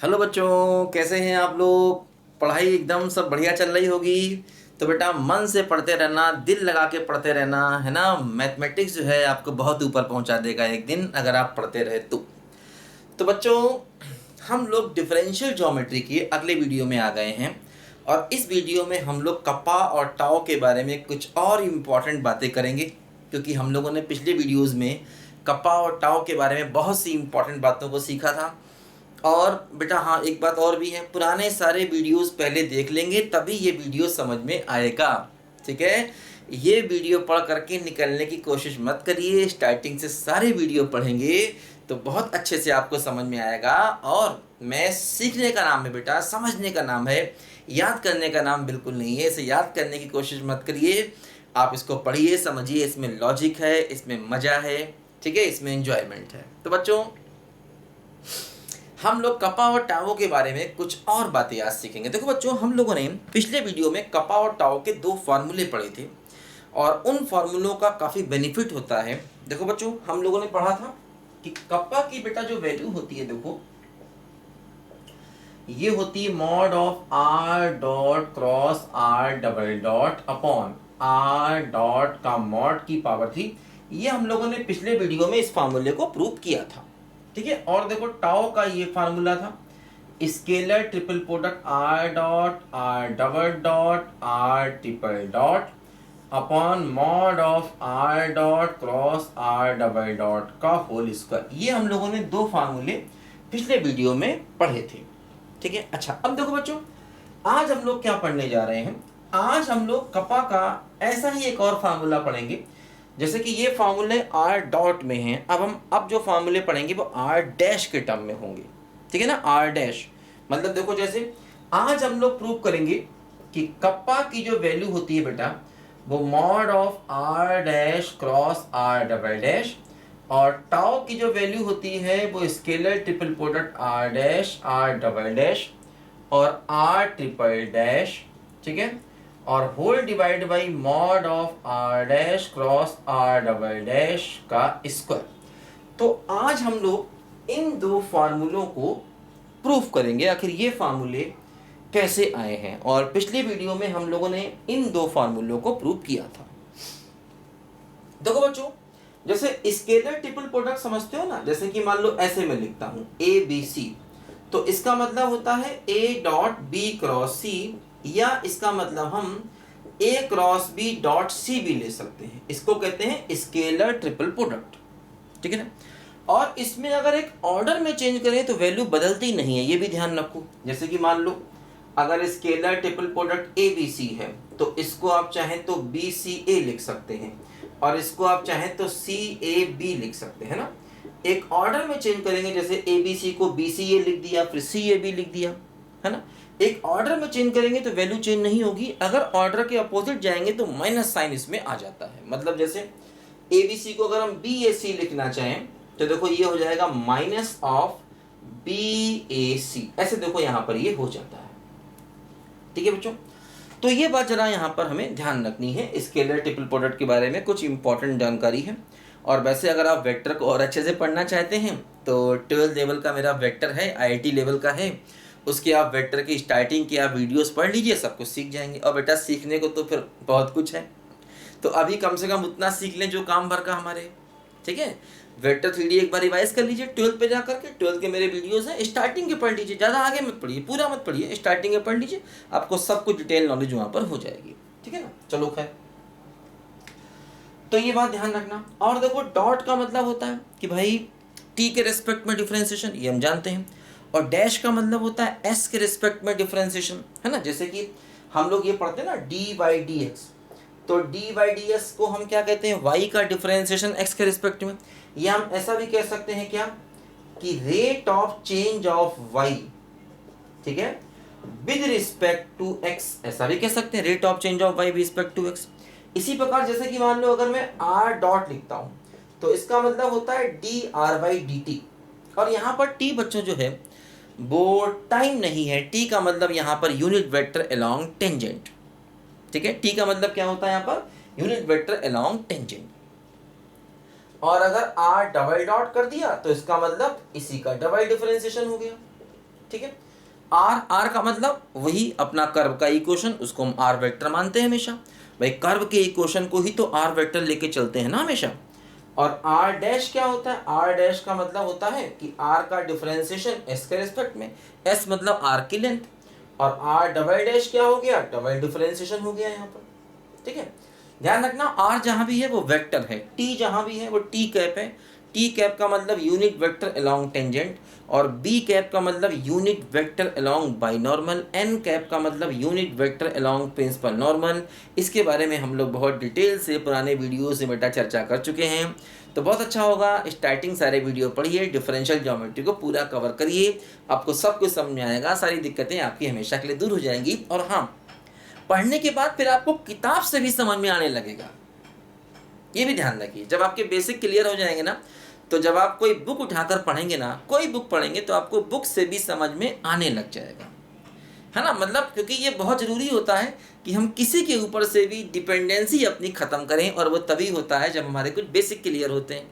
Hello बच्चों, कैसे हैं आप लोग। पढ़ाई एकदम सब बढ़िया चल रही होगी। तो बेटा मन से पढ़ते रहना, दिल लगा के पढ़ते रहना, है ना। मैथमेटिक्स जो है आपको बहुत ऊपर पहुंचा देगा एक दिन, अगर आप पढ़ते रहे तो बच्चों, हम लोग डिफरेंशियल ज्योमेट्री की अगले वीडियो में आ गए हैं। और इस वीडियो में हम लोग कप्पा और टाउ के बारे में कुछ और इम्पॉर्टेंट बातें करेंगे, क्योंकि हम लोगों ने पिछले वीडियोज़ में कप्पा और टाउ के बारे में बहुत सी इम्पॉर्टेंट बातों को सीखा था। और बेटा हाँ, एक बात और भी है, पुराने सारे वीडियोस पहले देख लेंगे तभी ये वीडियो समझ में आएगा। ठीक है, ये वीडियो पढ़ करके निकलने की कोशिश मत करिए, स्टार्टिंग से सारे वीडियो पढ़ेंगे तो बहुत अच्छे से आपको समझ में आएगा। और मैं सीखने का नाम है बेटा, समझने का नाम है, याद करने का नाम बिल्कुल नहीं है। इसे याद करने की कोशिश मत करिए, आप इसको पढ़िए, समझिए, इसमें लॉजिक है, इसमें मज़ा है, ठीक है, इसमें एंजॉयमेंट है। तो बच्चों, हम लोग कपा और टाओ के बारे में कुछ और बातें आज सीखेंगे। देखो बच्चों, हम लोगों ने पिछले वीडियो में कपा और टाओ के दो फार्मूले पढ़े थे और उन फार्मूलों का काफ़ी बेनिफिट होता है। देखो बच्चों, हम लोगों ने पढ़ा था कि कप्पा की बेटा जो वैल्यू होती है, देखो ये होती है mod of r dot cross are double dot upon r dot का मॉड की पावर 3। ये हम लोगों ने पिछले वीडियो में इस फार्मूले को प्रूव किया था। ठीक है, और देखो टाउ का ये फार्मूला था scalar triple product r dot r double dot r triple dot upon mod of r dot cross are double dot का होल स्क्वायर। ये हम लोगों ने दो फार्मूले पिछले वीडियो में पढ़े थे। ठीक है, अच्छा अब देखो बच्चों, आज हम लोग क्या पढ़ने जा रहे हैं। आज हम लोग कपा का ऐसा ही एक और फार्मूला पढ़ेंगे। जैसे कि ये फार्मूले आर डॉट में हैं, अब जो फार्मूले पढ़ेंगे वो आर डैश के टर्म में होंगे। ठीक है ना, आर डैश मतलब देखो, जैसे आज हम लोग प्रूव करेंगे कि कप्पा की जो वैल्यू होती है बेटा, वो mod of are dash cross are double dash, और टाउ की जो वैल्यू होती है वो scalar triple product are dash are double dash और आर ट्रिपल डैश, ठीक है, और whole divide by mod of are dash cross are double dash का स्क्वायर। तो आज हम लोग इन दो फार्मूलों को प्रूफ करेंगे, आखिर ये फार्मूले कैसे आए हैं। और पिछले वीडियो में हम लोगों ने इन दो फार्मूलों को प्रूव किया था। देखो बच्चों, जैसे स्केलर ट्रिपल प्रोडक्ट समझते हो ना, जैसे कि मान लो ऐसे मैं लिखता हूं ए बी सी, तो इसका मतलब होता है ए डॉट बी क्रॉस सी, या इसका मतलब हम ए क्रॉस बी डॉट सी भी ले सकते हैं। इसको कहते हैं स्केलर ट्रिपल प्रोडक्ट। ठीक है ना, और इसमें अगर एक ऑर्डर में चेंज करें तो वैल्यू बदलती नहीं है, ये भी ध्यान रखो। जैसे कि मान लो अगर scalar triple product A B C है तो इसको आप चाहें तो बी सी ए लिख सकते हैं, और इसको आप चाहें तो सी ए बी लिख सकते हैं ना। एक ऑर्डर में चेंज करेंगे, जैसे ए बी सी को बी सी ए लिख दिया, फिर सी ए बी लिख दिया, है ना। एक ऑर्डर में चेंज करेंगे तो वैल्यू चेंज नहीं होगी। अगर ऑर्डर के अपोजिट जाएंगे तो माइनस साइन इसमें आ जाता है। मतलब जैसे ए बी सी को अगर हम बी ए सी लिखना चाहें तो देखो ये हो जाएगा माइनस ऑफ बी ए सी, ऐसे देखो यहाँ पर ये हो जाता है। ठीक है बच्चों, तो ये बात जरा यहाँ पर हमें ध्यान रखनी है। स्केलर ट्रिपल प्रोडक्ट के बारे में कुछ इंपॉर्टेंट जानकारी है। और वैसे अगर आप वेक्टर को और अच्छे से पढ़ना चाहते हैं तो 12th लेवल का मेरा वेक्टर है, आईआईटी लेवल का है, उसके आप वेक्टर की स्टार्टिंग की आप वीडियोस पढ़ लीजिए, सब कुछ सीख जाएंगे। और बेटा सीखने को तो फिर बहुत कुछ है, तो अभी कम से कम उतना सीख लें जो काम भर का हमारे। ठीक है, वेक्टर 3D एक बार रिवाइज कर लीजिए 12th पे जाकर के। 12th के मेरे वीडियोस हैं, स्टार्टिंग के पढ़ लीजिए, ज़्यादा आगे मत पढ़िए, पूरा मत पढ़िए, स्टार्टिंग के पढ़ लीजिए, आपको सब कुछ डिटेल नॉलेज वहाँ पर हो जाएगी। ठीक है ना, चलो खैर, तो ये बात ध्यान रखना। और देखो डॉट का मतलब होता है कि भाई टी के रिस्पेक्ट में डिफरेंशिएशन, ये हम जानते हैं। और डैश का मतलब होता है एस के रिस्पेक्ट में डिफरेंशिएशन, है ना। जैसे कि हम लोग ये पढ़ते हैं ना डी बाई डी एक्स, तो डी बाई डी एस को हम क्या कहते हैं, वाई का डिफरेंशिएशन एक्स के रिस्पेक्ट में। या हम ऐसा भी कह सकते हैं क्या, कि rate of change of y, ठीक है, विद रिस्पेक्ट टू एक्स, ऐसा भी कह सकते हैं, rate of change of y with respect to x. इसी प्रकार जैसे कि मान लो अगर मैं आर डॉट लिखता हूं तो इसका मतलब होता है D R by d T. और यहाँ पर टी बच्चों जो है वो टाइम नहीं है, टी का मतलब यहाँ per unit vector along tangent. ठीक है, टी का मतलब क्या होता है यहाँ पर, यूनिट वेक्टर अलोंग टेंजेंट। और अगर आर डबल डॉट कर दिया तो इसका मतलब इसी का डबल डिफरेंशिएशन हो गया। ठीक है। आर का मतलब वही अपना कर्व का इक्वेशन, उसको हम आर वेक्टर मानते हैं हमेशा। भाई कर्व के इक्वेशन को ही तो आर वेक्टर लेके चलते हैं ना हमेशा। और आर डैश क्या होता है? आर डैश का मतलब होता है कि आर का डिफरेंशिएशन एस के रिस्पेक्ट में, एस मतलब आर की लेंथ, और आर डबल डैश क्या हो गया? डबल डिफरेंशिएशन हो गया यहाँ पर, ठीक है। ध्यान रखना आर जहां भी है वो वेक्टर है, टी जहां भी है वो टी कैप है। टी कैप का मतलब यूनिट वेक्टर अलोंग टेंजेंट, और बी कैप का मतलब unit vector along binormal, N cap का मतलब unit vector along principal normal. इसके बारे में हम लोग बहुत डिटेल से पुराने वीडियोस में बेटा चर्चा कर चुके हैं, तो बहुत अच्छा होगा स्टार्टिंग सारे वीडियो पढ़िए, डिफरेंशियल ज्योमेट्री को पूरा कवर करिए, आपको सब कुछ समझ में आएगा, सारी दिक्कतें आपकी हमेशा के लिए दूर हो जाएंगी। और हाँ, पढ़ने के बाद फिर आपको किताब से भी समझ में आने लगेगा, ये भी ध्यान रखिए। जब आपके बेसिक क्लियर हो जाएंगे ना, तो जब आप कोई बुक उठाकर पढ़ेंगे ना, कोई बुक पढ़ेंगे तो आपको बुक से भी समझ में आने लग जाएगा, है ना। मतलब क्योंकि ये बहुत ज़रूरी होता है कि हम किसी के ऊपर से भी डिपेंडेंसी अपनी ख़त्म करें, और वो तभी होता है जब हमारे कुछ बेसिक क्लियर होते हैं।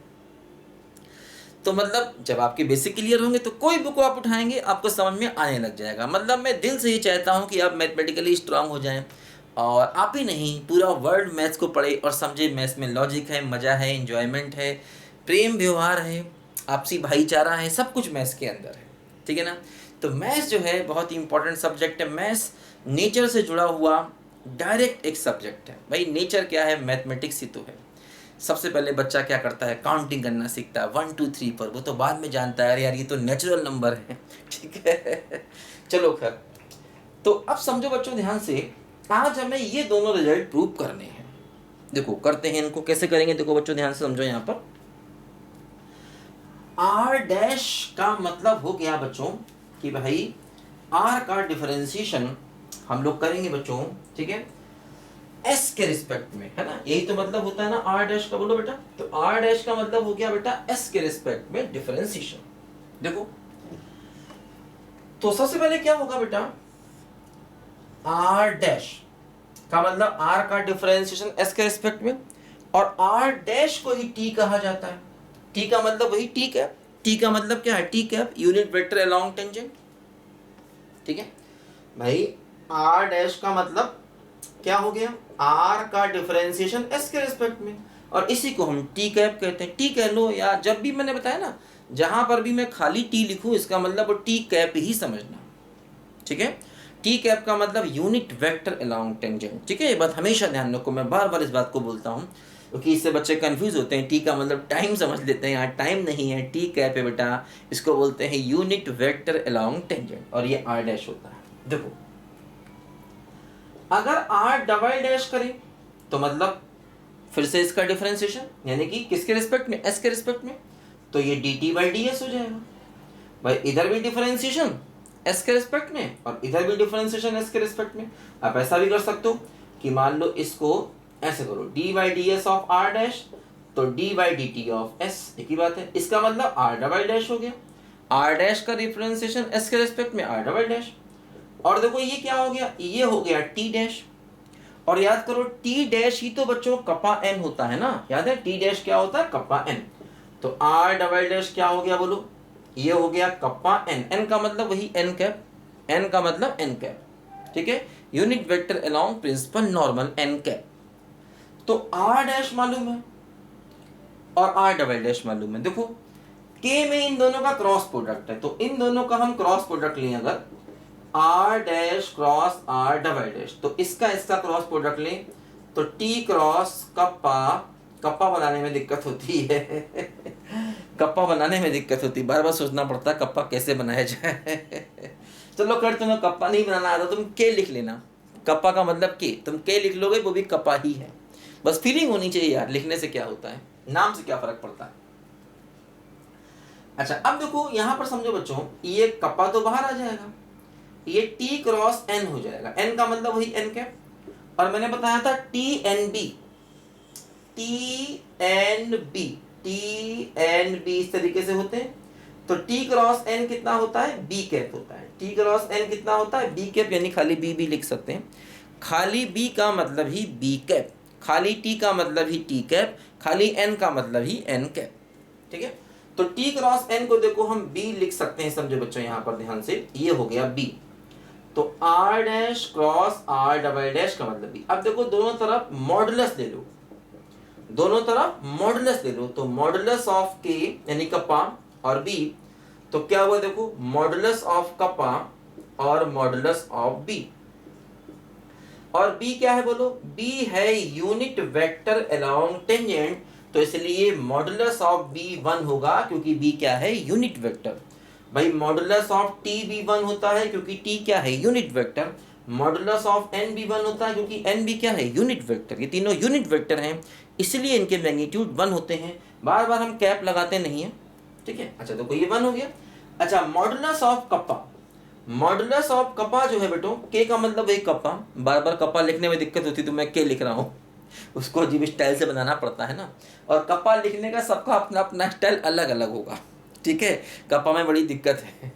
तो मतलब जब आपके बेसिक क्लियर होंगे तो कोई बुक आप उठाएंगे आपको समझ में आने लग जाएगा। मतलब मैं दिल से ये चाहता हूँ कि आप मैथमेटिकली स्ट्रांग हो जाएं, और आप ही नहीं पूरा वर्ल्ड मैथ्स को पढ़े और समझे। मैथ्स में लॉजिक है, मज़ा है, इन्जॉयमेंट है, प्रेम व्यवहार है, आपसी भाईचारा है, सब कुछ मैथ्स के अंदर है, ठीक है ना। तो मैथ्स जो है बहुत ही इंपॉर्टेंट सब्जेक्ट है। मैथ्स नेचर से जुड़ा हुआ डायरेक्ट एक सब्जेक्ट है। भाई नेचर क्या है? मैथमेटिक्स ही तो है। सबसे पहले बच्चा क्या करता है? काउंटिंग करना सीखता है 1 2 3 पर, वो तो बाद में जानता है अरे यार ये तो नेचुरल नंबर है, ठीक है। चलो खैर, तो अब समझो बच्चों ध्यान से, आज हमें ये दोनों रिजल्ट प्रूव करने हैं। देखो करते हैं, इनको कैसे करेंगे? देखो बच्चों ध्यान से समझो, यहाँ पर आर डैश का मतलब हो गया बच्चों कि भाई आर का डिफरेंशिएशन हम लोग करेंगे बच्चों, ठीक है, एस के रिस्पेक्ट में, है ना। यही तो मतलब होता है ना आर डैश का, बोलो बेटा। तो आर डैश का मतलब हो गया बेटा एस के रिस्पेक्ट में डिफरेंशिएशन। देखो तो सबसे पहले क्या होगा बेटा, आर डैश का मतलब आर का डिफरेंशिएशन एस के रिस्पेक्ट में, और आर डैश को ही टी कहा जाता है। टी का मतलब वही टी कैप। टी का मतलब क्या है? T cap unit vector along tangent, ठीक है भाई। आर डैश का मतलब क्या हो गया? आर का डिफरेंशिएशन एस के रिस्पेक्ट में, और इसी को हम टी कैप कहते हैं। टी कह लो, या जब भी मैंने बताया ना, जहां पर भी मैं खाली टी लिखूं इसका मतलब वो टी कैप ही समझना, ठीक है। टी कैप का मतलब यूनिट वेक्टर अलोंग टेंजेंट, ठीक है। ये बात हमेशा ध्यान रखो, मैं बार बार इस बात को बोलता हूँ क्योंकि इससे बच्चे कंफ्यूज होते हैं। टी का मतलब टाइम समझ लेते हैं, यहाँ टाइम नहीं है, टी कैप है बेटा, इसको बोलते हैं यूनिट वेक्टर अलोंग टेंजेंट, और ये आर डैश होता है। देखो अगर आर डबल डैश करें तो मतलब फिर से इसका डिफरेंशिएशन, यानी कि किसके रिस्पेक्ट में? एस के रिस्पेक्ट में, तो ये D T by d S हो जाएगा। भाई इधर भी डिफरेंशिएशन एस के रिस्पेक्ट में, और इधर भी डिफरेंशिएशन एस के रिस्पेक्ट में। आप ऐसा भी कर सकते हो कि मान लो इसको ऐसे करो, d by d s of are dash, तो d by d t of s, एक ही बात है। इसका मतलब आर डबल डैश हो गया, आर डैश का डिफरेंशिएशन एस के रिस्पेक्ट में आर डबल डैश। और देखो ये क्या हो गया? ये हो गया टी डैश। और याद करो टी डैश ही तो बच्चों कप्पा एन होता है ना, याद है टी डैश क्या होता है? Kappa N. तो आर डबल डैश क्या हो गया बोलो? ये हो गया कप्पा एन। एन का मतलब वही एन कैप, एन का मतलब एन कैप, ठीक है, unit vector along principal normal N cap. तो आर डैश मालूम है और आर डबल डैश मालूम है। देखो के में इन दोनों का क्रॉस प्रोडक्ट है, तो इन दोनों का हम क्रॉस प्रोडक्ट लें अगर, R dash cross are double dash, तो इसका क्रॉस प्रोडक्ट लें तो टी क्रॉस कप्पा, कप्पा बनाने में दिक्कत होती है कप्पा बनाने में दिक्कत होती है, बार बार सोचना पड़ता है कप्पा कैसे बनाया जाए चलो कर, तुम्हें कप्पा नहीं बनाना आता तुम के लिख लेना, कप्पा का मतलब के, तुम के लिख लोगे वो भी कप्पा ही है। बस फीलिंग होनी चाहिए यार, लिखने से क्या होता है, नाम से क्या फर्क पड़ता है। अच्छा अब देखो यहां पर समझो बच्चों, ये कप्पा तो बाहर आ जाएगा, ये टी क्रॉस एन हो जाएगा, एन का मतलब वही एन कैप। और मैंने बताया था T N B, T N B, T N B इस तरीके से होते हैं। तो टी क्रॉस एन कितना होता है? बी कैप होता है। टी क्रॉस एन कितना होता है? बी कैप, यानी खाली बी भी लिख सकते हैं। खाली बी का मतलब ही बी कैप, खाली टी का मतलब ही टी कैप, खाली एन का मतलब ही एन कैप, ठीक है। तो t क्रॉस n को देखो हम b लिख सकते हैं, समझो बच्चों यहाँ पर ध्यान से, ये हो गया b। तो r dash cross r double dash का मतलब b। अब देखो दोनों तरफ मॉडुलस ले लो, दोनों तरफ मॉडुलस ले लो, तो मॉडुलस ऑफ k यानी कप्पा और b, तो क्या हुआ देखो मॉडुलस ऑफ कप्पा और मॉडुलस ऑफ b। और b क्या है बोलो, b है यूनिट वेक्टर अलोंग टेंजेंट, तो इसलिए मॉडुलस ऑफ b 1 होगा क्योंकि b क्या है यूनिट वेक्टर। भाई मॉडुलस ऑफ t भी 1 होता है क्योंकि t क्या है unit vector. Modulus of n भी 1 होता है क्योंकि n भी क्या है यूनिट वेक्टर। ये तीनों यूनिट वेक्टर हैं इसलिए इनके मैग्नीट्यूड 1 होते हैं। बार बार हम कैप लगाते नहीं है, ठीक है। अच्छा देखो ये 1 हो गया। अच्छा modulus of kappa, modulus of kappa जो है बेटो, के का मतलब है कप्पा, बार बार कप्पा लिखने में दिक्कत होती तो मैं के लिख रहा हूँ, उसको अजीब स्टाइल से बनाना पड़ता है ना, और कप्पा लिखने का सबका अपना अपना स्टाइल अलग अलग होगा, ठीक है। कप्पा में बड़ी दिक्कत है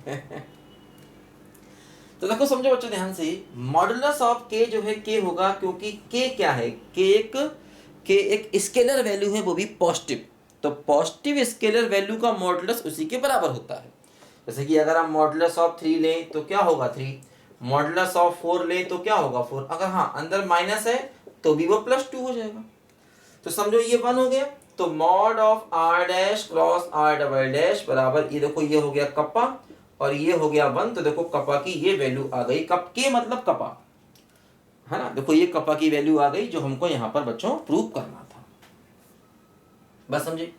तो देखो समझो बच्चों ध्यान से, मॉडुलस ऑफ के जो है के होगा क्योंकि के क्या है, के एक स्केलर वैल्यू है, वो भी पॉजिटिव, तो पॉजिटिव स्केलर वैल्यू का मॉडुलस उसी के बराबर होता है। जैसे कि अगर हम मॉडुलस ऑफ 3 लें तो क्या होगा 3, मॉडुलस ऑफ 4 लें तो क्या होगा 4, अगर हाँ अंदर माइनस है तो भी वो +2 हो जाएगा। तो समझो ये 1 हो गया, तो mod of r dash cross r double dash बराबर, ये देखो ये हो गया कप्पा और ये हो गया 1, तो देखो कप्पा की ये वैल्यू आ गई, कप के मतलब कप्पा है ना, देखो ये कप्पा की वैल्यू आ गई जो हमको यहाँ पर बच्चों प्रूव करना था, बस समझे।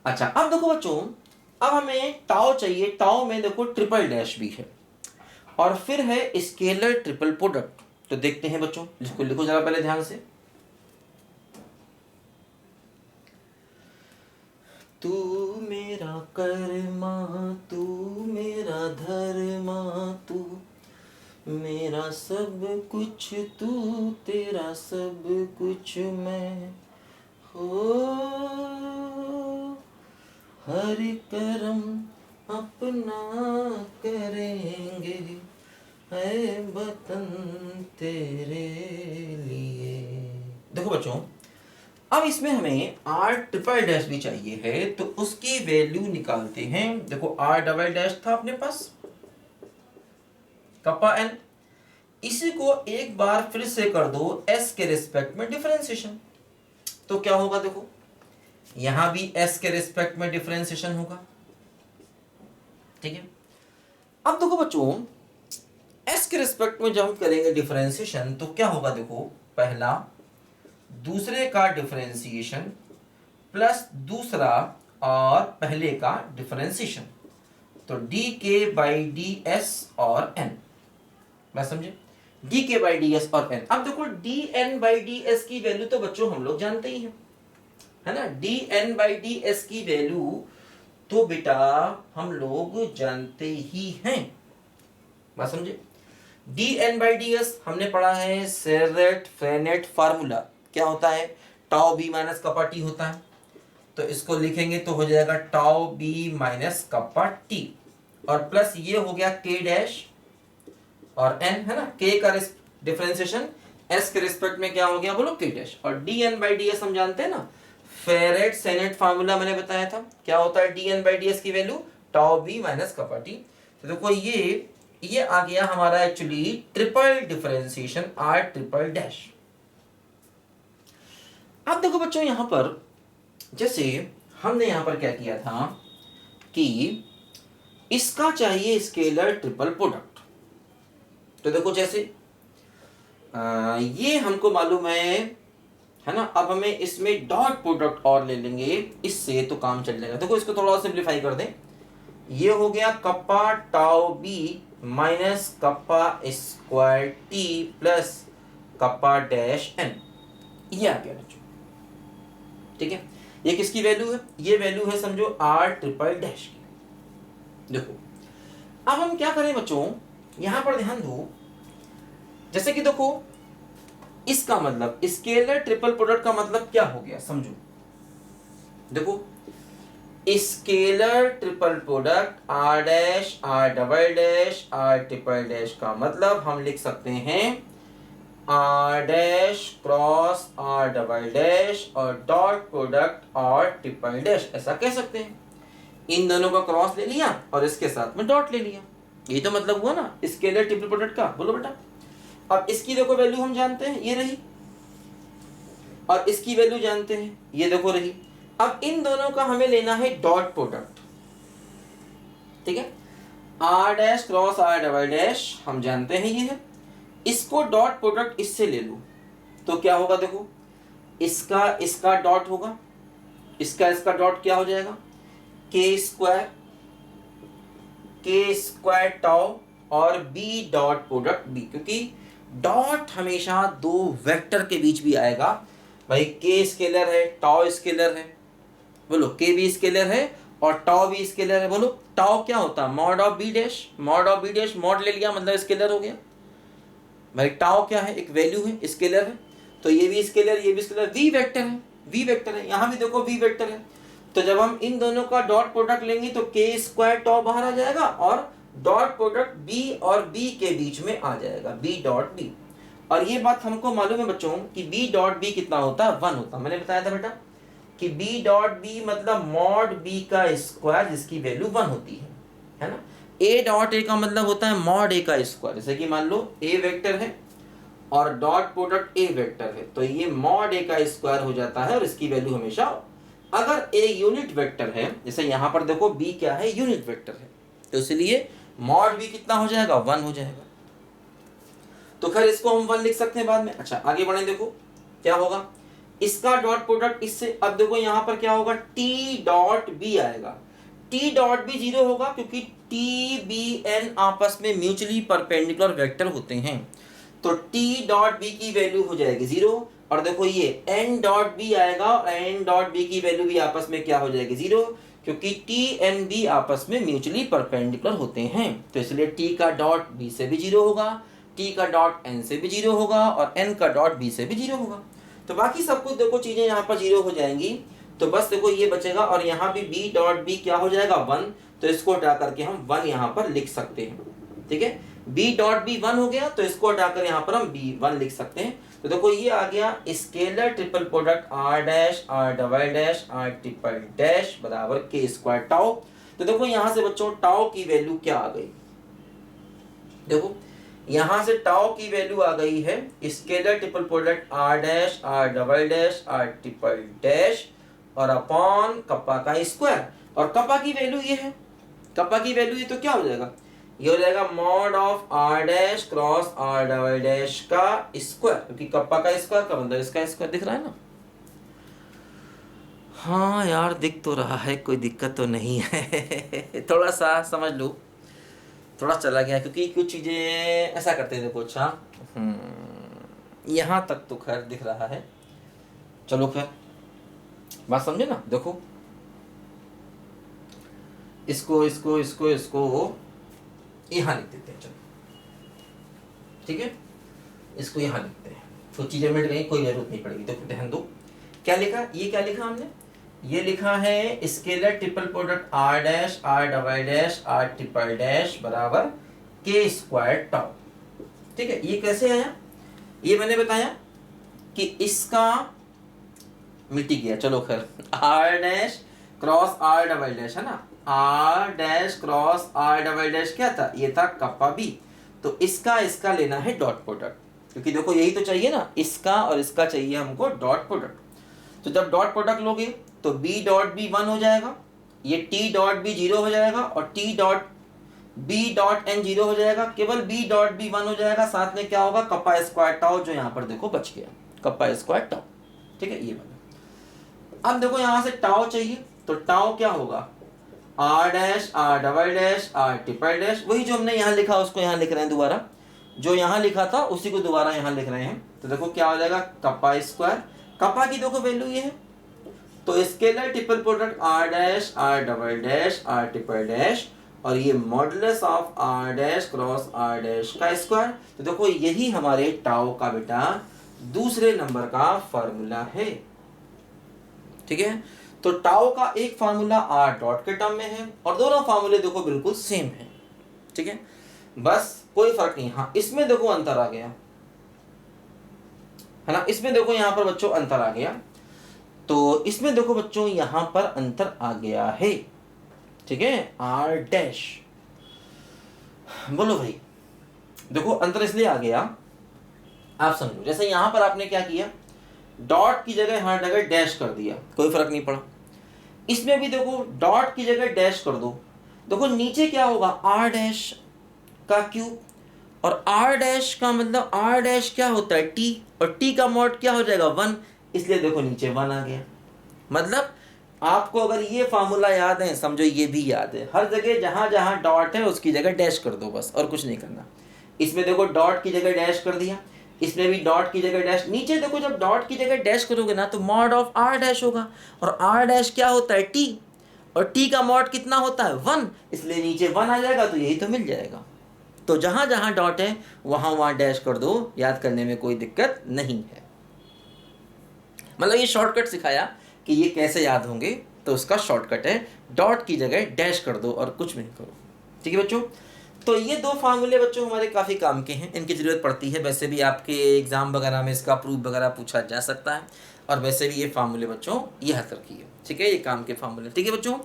अच्छा अब देखो बच्चों, अब हमें टाउ चाहिए, टाउ में देखो ट्रिपल डैश भी है और फिर है स्केलर ट्रिपल प्रोडक्ट। तो देखते हैं बच्चों, इसको लिखो जरा पहले ध्यान से। तू मेरा कर्मा, तू मेरा धर्मा, तू मेरा सब कुछ, तू तेरा सब कुछ मैं, हो हर करम अपना करेंगे, है वतन तेरे लिए। देखो बच्चों, अब इसमें हमें r ट्रिपल डैश भी चाहिए है, तो उसकी वैल्यू निकालते हैं। देखो r डबल डैश था अपने पास कप्पा n, इसी को एक बार फिर से कर दो s के रिस्पेक्ट में डिफरेंशिएशन, तो क्या होगा देखो यहां भी s के रिस्पेक्ट में डिफरेंशिएशन होगा, ठीक है। अब देखो बच्चों s के रिस्पेक्ट में जब हम करेंगे डिफरेंशिएशन तो क्या होगा देखो, पहला दूसरे का डिफरेंशिएशन प्लस दूसरा और पहले का डिफरेंशिएशन, तो dk बाई ds और n, मैं समझे, dk बाई ds और n। अब देखो dn बाई ds की वैल्यू तो बच्चों हम लोग जानते ही हैं, है ना, dn बाई ds की वैल्यू तो बेटा हम लोग जानते ही हैं, बात समझे। dn बाई ds हमने पढ़ा है सेरेट फ्रेनेट फार्मूला, क्या होता है, tau B minus kappa T होता है, तो इसको लिखेंगे तो हो जाएगा tau B minus kappa T, और प्लस ये हो गया के डैश और n, है ना, k का डिफरेंशिएशन s के रिस्पेक्ट में क्या हो गया बोलो k डैश, और dn बाई ds हम जानते हैं ना, फेरेट सेनेट फार्मूला मैंने बताया था, क्या होता है dn बाई ds की value tau B minus kappa T. तो देखो ये आ गया हमारा actually triple differentiation r triple dash. अब देखो बच्चों यहां पर जैसे हमने यहां पर क्या किया था कि इसका चाहिए स्केलर ट्रिपल प्रोडक्ट, तो देखो जैसे ये हमको मालूम है ना, अब हमें इसमें डॉट प्रोडक्ट और ले लेंगे, इससे तो काम चल जाएगा। देखो इसको थोड़ा सिंप्लीफाई कर दें, ये हो गया kappa tau B minus kappa square T plus kappa dash N, ये आ गया बच्चों, ठीक है। ये किसकी वैल्यू है, ये वैल्यू है समझो r ट्रिपल डैश की। देखो अब हम क्या करें बच्चों, यहां पर ध्यान दो, जैसे कि देखो इसका मतलब स्केलर ट्रिपल प्रोडक्ट का मतलब क्या हो गया समझो, देखो scalar triple product r dash r double dash r triple dash का मतलब हम लिख सकते हैं r dash cross r double dash और dot product r triple dash, ऐसा कह सकते हैं। इन दोनों का क्रॉस ले लिया और इसके साथ में डॉट ले लिया। ये तो मतलब हुआ ना स्केलर ट्रिपल प्रोडक्ट का। बोलो बेटा। अब इसकी देखो वैल्यू हम जानते हैं, ये रही, और इसकी वैल्यू जानते हैं, ये देखो रही। अब इन दोनों का हमें लेना है डॉट प्रोडक्ट। ठीक है, R dash cross are double dash हम जानते हैं ये है। इसको डॉट प्रोडक्ट इससे ले लो तो क्या होगा, देखो इसका डॉट होगा, इसका डॉट क्या हो जाएगा, के स्क्वायर टाउ और बी डॉट प्रोडक्ट बी, क्योंकि डॉट हमेशा दो वेक्टर के बीच भी आएगा भाई। के स्केलर है, टाउ स्केलर है, बोलो के भी स्केलर है और टाउ भी स्केलर है। बोलो टाउ क्या होता है, mod of B dash, mod of B dash, mod ले लिया मतलब स्केलर हो गया भाई। टाउ क्या है, एक वैल्यू है, स्केलर है, तो ये भी स्केलर, ये भी स्केलर, वी वेक्टर है, वी वेक्टर है, यहाँ भी देखो वी वेक्टर है। तो जब हम इन दोनों का डॉट प्रोडक्ट लेंगे तो के स्क्वायर टाउ बाहर आ जाएगा और डॉट प्रोडक्ट बी और बी के बीच में आ जाएगा, बी डॉट बी। और ये बात हमको मालूम है बच्चों कि बी डॉट बी कितना होता है, 1 होता है। मैंने बताया था बेटा कि बी डॉट बी मतलब मॉड बी का स्क्वायर जिसकी वैल्यू 1 होती है ना। ए डॉट ए का मतलब होता है मॉड ए का स्क्वायर। जैसे कि मान लो ए वेक्टर है और डॉट प्रोडक्ट ए वेक्टर है, तो ये मॉड ए का स्क्वायर हो जाता है और इसकी वैल्यू हमेशा, अगर ए यूनिट वेक्टर है, जैसे यहां पर देखो बी क्या है, यूनिट वेक्टर है, तो इसलिए मॉड बी कितना हो जाएगा, 1 हो जाएगा। तो खैर इसको हम 1 लिख सकते हैं बाद में। अच्छा आगे बढ़े, देखो क्या होगा, इसका डॉट प्रोडक्ट इससे, अब देखो यहां पर क्या होगा, टी डॉट बी आएगा। टी डॉट बी 0 होगा क्योंकि टी बी एन आपस में म्यूचुअली परपेंडिकुलर वेक्टर होते हैं, तो टी डॉट बी की वैल्यू हो जाएगी 0। और देखो ये एन डॉट बी आएगा और एन डॉट बी की वैल्यू भी आपस में क्या हो जाएगी, 0, क्योंकि टी एन बी आपस में म्यूचुअली परपेंडिकुलर होते हैं। तो इसलिए टी का डॉट बी से भी 0 होगा, टी का डॉट एन से भी 0 होगा और एन का डॉट बी से भी 0 होगा। तो बाकी सब कुछ देखो चीजें यहाँ पर 0 हो जाएंगी, तो बस देखो ये बचेगा और यहाँ भी बी डॉट बी क्या हो जाएगा, 1। तो इसको हटा करके हम 1 यहाँ पर लिख सकते हैं। ठीक है, बी डॉट बी 1 हो गया तो इसको हटाकर यहाँ पर हम बी 1 लिख सकते हैं। तो देखो ये आ गया scalar triple product are dash are double dash R triple dash बराबर के स्क्वायर टाउ। तो देखो यहां से बच्चों टाउ की वैल्यू क्या आ गई, देखो यहां से टाउ की वैल्यू आ गई है scalar triple product are dash are double dash R triple dash और अपॉन कप्पा का स्क्वायर। और कप्पा की वैल्यू ये है, कप्पा की वैल्यू ये तो क्या हो जाएगा, ये हो जाएगा mod of are dash cross are double dash का स्क्वायर, क्योंकि कप्पा का स्क्वायर का मतलब इसका स्क्वायर दिख रहा है ना। हाँ यार दिख तो रहा है, कोई दिक्कत तो नहीं है थोड़ा सा समझ लो, थोड़ा चला गया क्योंकि कुछ चीजें ऐसा करते हैं। देखो अच्छा यहाँ तक तो खैर दिख रहा है, चलो खैर बात समझे ना। देखो इसको इसको इसको इसको यहाँ लिख देते हैं, चलो ठीक है, इसको यहाँ लिखते हैं, तो चीजें मिट गई, कोई जरूरत नहीं पड़ेगी। तो ध्यान दो क्या लिखा, ये क्या लिखा हमने, ये लिखा है scalar triple product are dash are double dash R triple dash बराबर के स्क्वायर टाउ। ठीक है, ये कैसे आया, ये मैंने बताया कि इसका मिटी गया। चलो खैर R dash cross are double dash है ना, R dash cross are double dash क्या था, ये था कप्पा बी। तो इसका लेना है डॉट प्रोडक्ट, क्योंकि देखो यही तो चाहिए ना, इसका और इसका चाहिए हमको डॉट प्रोडक्ट। तो जब डॉट प्रोडक्ट लोगे तो बी डॉट बी 1 हो जाएगा, ये टी डॉट बी 0 हो जाएगा और T dot B dot N 0 हो जाएगा, केवल बी डॉट बी 1 हो जाएगा। साथ में क्या होगा, कप्पा स्क्वायर टाउ, जो यहाँ पर देखो बच गया कप्पा स्क्वायर टाउ। ठीक है, ये वाला। अब देखो यहाँ से टाउ चाहिए, तो टाउ क्या होगा, R dash are double dash R triple dash, वही जो हमने यहाँ लिखा उसको यहाँ लिख रहे हैं दोबारा, जो यहाँ लिखा था उसी को दोबारा यहाँ लिख रहे हैं। तो देखो क्या हो जाएगा, कप्पा स्क्वायर, कप्पा की देखो वैल्यू ये है, तो scalar triple product are dash are double dash R triple dash और ये modulus of are dash cross R dash का स्क्वायर। तो देखो यही हमारे टाउ का बेटा दूसरे नंबर का फॉर्मूला है। ठीक है, तो टाउ का एक फार्मूला आर डॉट के टर्म में है और दोनों फार्मूले देखो बिल्कुल सेम है। ठीक है, बस कोई फर्क नहीं। हाँ इसमें देखो अंतर आ गया है ना, इसमें देखो यहाँ पर बच्चों अंतर आ गया, तो इसमें देखो बच्चों यहाँ पर अंतर आ गया है। ठीक ठीक है, आर डैश। बोलो भाई, देखो अंतर इसलिए आ गया, आप समझो, जैसे यहां पर आपने क्या किया, डॉट की जगह हर जगह डैश कर दिया, कोई फर्क नहीं पड़ा। इसमें भी देखो डॉट की जगह डैश कर दो, देखो नीचे क्या होगा, आर डैश का क्यूब, और आर डैश का मतलब आर डैश क्या होता है, टी, और टी का मॉड क्या हो जाएगा, 1, इसलिए देखो नीचे 1 आ गया। मतलब आपको अगर ये फार्मूला याद है, समझो ये भी याद है, हर जगह जहां जहां डॉट है उसकी जगह डैश कर दो बस, और कुछ नहीं करना। इसमें देखो डॉट की जगह डैश कर दिया, इसमें भी डॉट की जगह डैश। नीचे देखो जब डॉट की जगह डैश करोगे ना तो मॉड ऑफ आर डैश होगा, और आर डैश क्या होता है, टी, और टी का मॉड कितना होता है, 1, इसलिए नीचे 1 आ जाएगा, तो यही तो मिल जाएगा। तो जहां जहां डॉट है वहां वहां डैश कर दो, याद करने में कोई दिक्कत नहीं है। मतलब ये शॉर्टकट सिखाया कि ये कैसे याद होंगे, तो उसका शॉर्टकट है डॉट की जगह डैश कर दो और कुछ भी नहीं करो। ठीक है बच्चों, तो ये 2 फार्मूले बच्चों हमारे काफ़ी काम के हैं, इनकी ज़रूरत पड़ती है। वैसे भी आपके एग्जाम वगैरह में इसका प्रूफ वगैरह पूछा जा सकता है, और वैसे भी ये फार्मूले बच्चों याद रखिए, ठीक है, ये काम के फार्मूले। ठीक है बच्चों,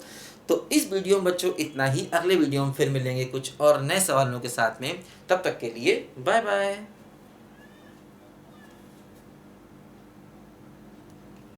तो इस वीडियो में बच्चों इतना ही। अगले वीडियो में फिर मिलेंगे कुछ और नए सवालों के साथ में, तब तक के लिए बाय बाय।